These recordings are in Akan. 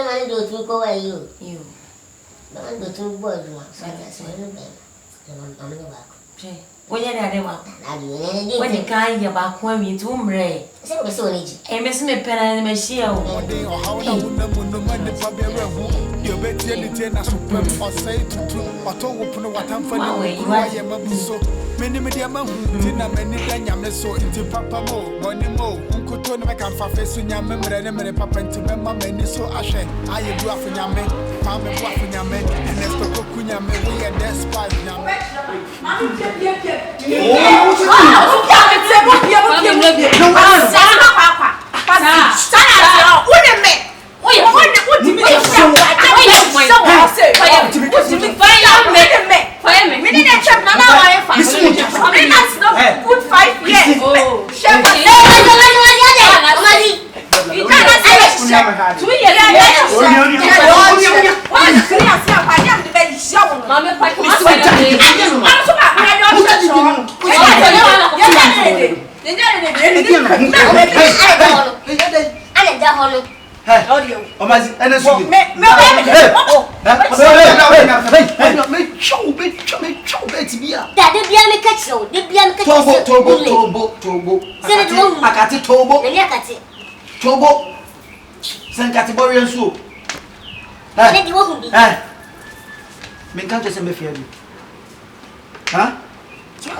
man do to go away you. Don't do to board one. So that's why you I'm in the back. When you're there, when you can't get back when we do mre. So we so need. A miss me pen and machine. You bet you didn't super or say to or to open what I'm for. So many media dinner many yam so into papa mo, money mo, uncle Tony McAfee face in your memory and papa and to remember many so ashe. I am dwarfing your men, Pam and dwarfing your men, and let's go Kunya men, we are despite now.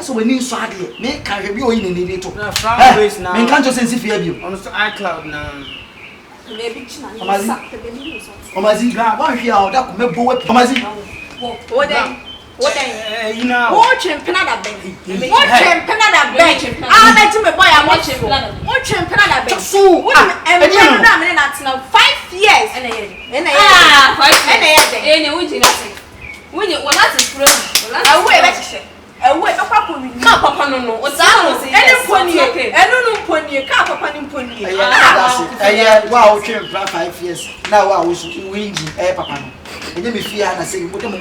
So when you saw it, make carry you in the little. Men can't just see fear you. On the iCloud now. Omazi, one here, that could make both. Omazi, what then? You know, watching Canada Bank. Watching Canada Bank. I'll let you boy. I'm watching Canada Bank. So, and we're not now 5 years. And 5 years. When you want to explain, I will let you say. Wait, Papa, no, what's that? I don't know, Pony, Papa, wow, 5 years. Now I was winning, Papa. And then if you are saying, what am I?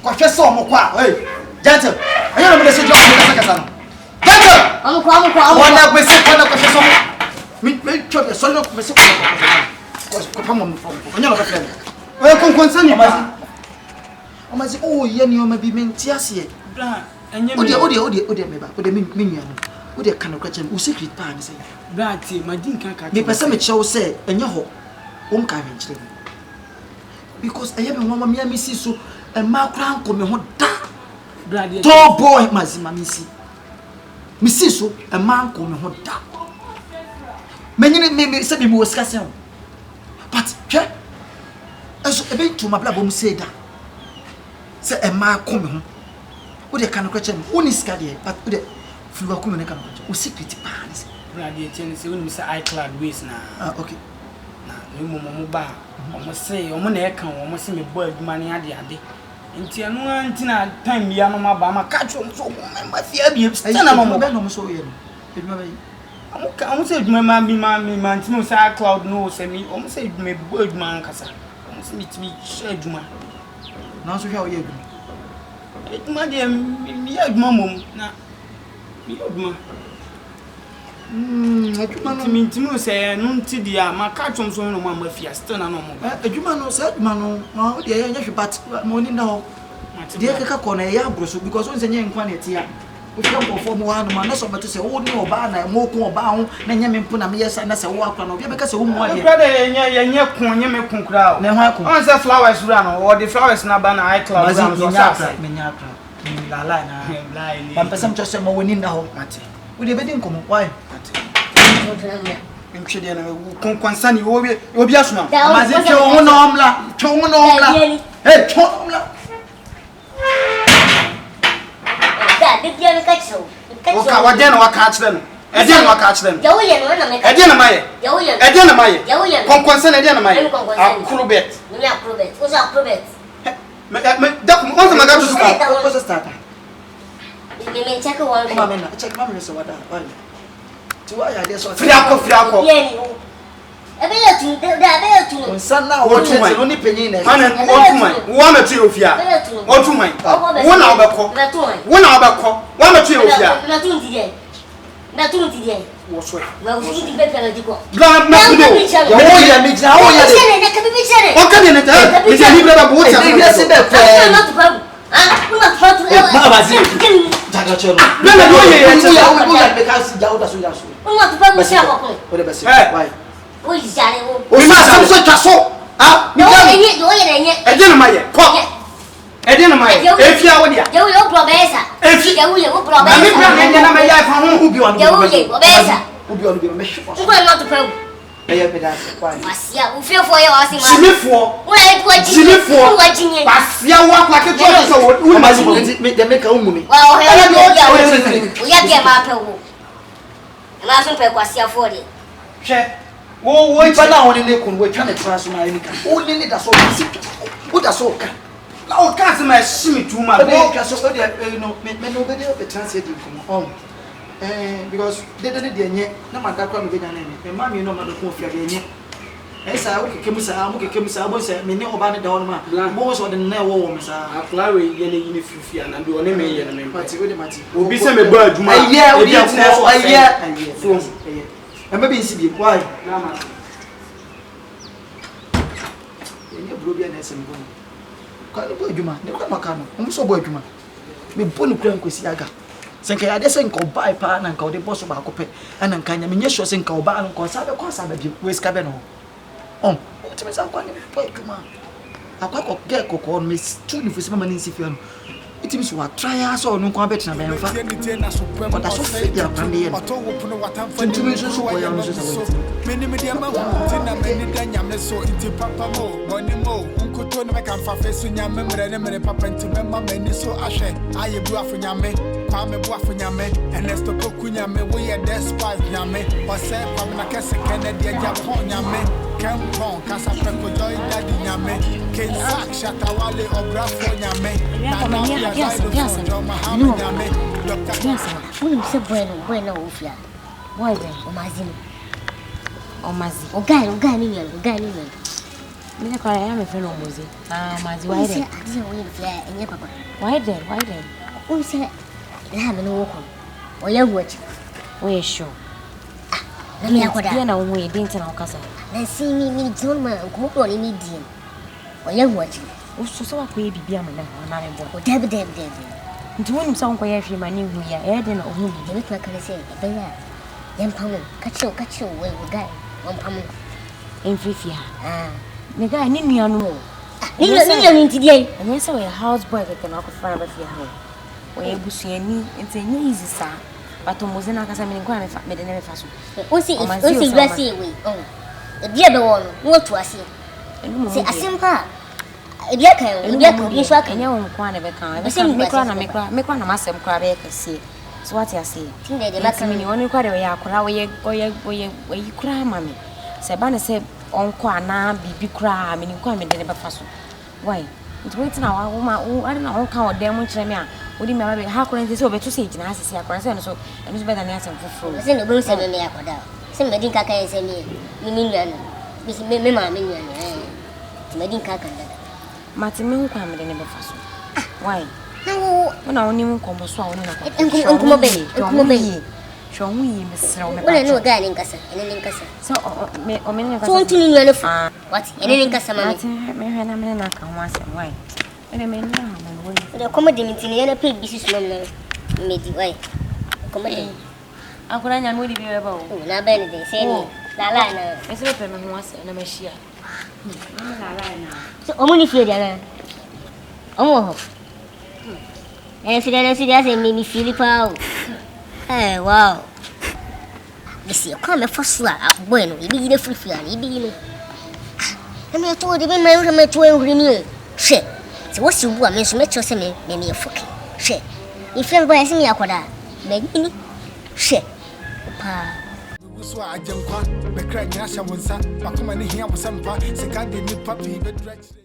Confessor, hey, gentle. I don't know the situation. Gentle. I'm not going to say, me, trouble, son of Mr. Come on, from your friend. Well, concern you, Mazi. Oh, you may be meant to see it. And you minion. Would they kind of question who secret pan say? Bratty, my dean can't be percentage shall say, and your home carriage. Because I have a woman, me, so. And my crown come home da. Tall boy, Mazima Missy. Missy so, a man come home da. Many may say me was casting. But, as a bit to my black say that. Say a man come home. What a kind of question, one is cardiac, but with a few of communication, who secret pants. Radiating, say, when Mr. iCloud ways now. Okay. Now, no more bar. Almost say, or money account, almost see me bird money at the day. Into no antina time Yamama Bama catch on so my fear be so I almost said my mammy, man, no sad cloud, no semi, almost said me bird man, Cassa. Almost meet me, shed man. Now, so how you go? It might be a mamma. Now, you mean to me, say, no, Tidia, my catch on so no mamma fiesta, no more. A human said, Mano, no, dear, but morning now. Dear Cacona, Yabros, because once a young quantity. We come from one man, so much to say, oh, no, Bana, more bound, and Yamin Punamias, and that's a walk on because of one brother, and your Yamin crowd. Now, once the flowers run, or the flowers Nabana, I cloud, but some just a more in the home. Would you be come? Why? I'm sure you concern you will be a small. Hey, Chomla. What then? What catch them? I didn't want to catch them. I didn't mind. Concern I didn't mind. I'll prove it. What's up, prove it? What's the starter? Check one. Check my so what? Fiaco. ebe ya tu da ebe ya tu Nsana wo tu mai oni penyin na mana wo tu mai wo ma tu ofia wo tu mai wo na obekọ wo na obekọ wo ma tu ofia na tu ndije na tu ndije wo so na wo tu ndije pe na diko bla ma ku do ya wo ya mi jina wo ya de na ka bi chere o ka de ne ta mi je ni bra ba bo ti e bi se be ko na tu pa una foto ma ba zi jaga chero bla na wo ye ya wo ya be ka si jawo da so ya so una tu pa mo sia ko o de be se why o jare wo o ma sam so twa so ah do ye de nye e de na ma ye ko e de na ma ye e fia wo dia yo yo probesa e fi yo yo na probesa mi bra ne na ma ya fa ho ubi wa no yo ye probesa ubi wa no be me hwe ngo na tu pa e ya be da why asia o fie fo ye wa si ma simifo una tu aji simifo wa jinye basia wo akwa ke to so wo ma zi me de me ka umumi wa o ya ge ma pe wo na so pe kwasia fo de hwe wo ipa na woni ne kun wo twa ne tra so na ni ka o ni da so si o da so ka na o ka se ma shimi tu ma o bo ka so o de no me no be de o be translate ko on because de nye na ma da kwa me be nya na ni e ma mi no ma do ko fia de nye e sa o keke mu sa bo se me ne oba ne da won ma bo so de na wo wo me sa akla we ye ne yini fifia na bi one me ye na me party o de mati obi se me ba adwuma aye o e bia ko aye so e ma bi nsi bi why na ma ye bro bi na sem ko ka bo adwuma ne ko maka no o so bo adwuma me bo no kura nkosi aga senka ya de senka obai pa na nka o de boss ba ko pe ana nka nya me nye sure senka oba no ko sa be ko sa ba bi we ska be no o ti me sa kwa ne bo adwuma akwa ko ge ko me tu ni fusi mama ni nsi fi no it means we try us or no kwa bet na be mfa but that's so fit ya kwa me ye tu me so ko ya no so sa many media ma tina many da nyame so iti papa mo money mo unkoto ne ka fa fe so nyame mre ne mre papa nti me ma mani so ahwe aye bu afo nyame kwa me bu afo nyame enesto koku nyame we ye despise nyame o se kwa na kese kennedy japan nyame kempon kasa preko joy daddy nyame ken sak shatawale obrafo nyame na na ya Yes. No. Yes. Who say bueno ofia. Why then? Omazi. Ogai ni yan. Me kwa ya me friend Omozi. Omazi why then? Adi we fia enye papa. Why then? Who say la me no wo ko. Oya wuachi. We sure. Na me akoda. Ya na wo e din na okasa. Na si mi John ma ko ko ni mi di. Oya wuachi. So so akwa e bibia me na me bo. O deb. Nti wonim sa nkwa ya hwe ma ne hu ya e de na ohu bi. Ni twa kan say e be ya. Yam pamu. Kachi we guy. Won pamu. Enfifia. Me guy ni nua no. Ni nti die. Enye se we house boy ke na ko fara ba fia ho. We busuani nti enye easy sa. But Omozi na kasa me nkwa me de ne me fa so. O si grasi we. E bia be wo no. Wo to ase. Si asimpa. Ebia kan bi so aka enya won kwa na be kan me kwa na masem kwa be kase so what you say tinde de baka mini woni kwa de we akora we kura mami se ba na se onko ana bibi kura mini kwa me de ne be fa so why it wait na wa ma ari na onka o dem kire me a odi me ba ha kora nti se obeto se gina asese akora se no so eno so be da ne asem foforo se no bro se me akoda se me din kaka se me nua no me ma me nua no me din kaka da Mati me nkwa me de ne be fa so why no una oni mu nkomo so a oni na kwa enkumo be hwo hu yi me sra o me ba no ga ni nkasa ene ni nkasa so me o me ne nkasa so ntini nua no fa what ene ni nkasa ma me hwe na me na ka ho asem why ene me ni ha mo no woni de comedy ntini ene pe bisis mom na me di why comedy akora nya me odi bi be ba o na ba ni de se ni la na me se pe me ho asem na me hia so omuni fie dia na omo sida se mi filipa o wow bisi kwa me fosu a bueno ibi gide frifia ni ibi no me to de me to enhuri ni hwe se wo si bu a me so me cho se me foke hwe ife ba se mi akoda me ni hwe pa so ajenkwa me kra nya sha wonsa bakoma ne hia wo sampa se ka de ni papi be dretch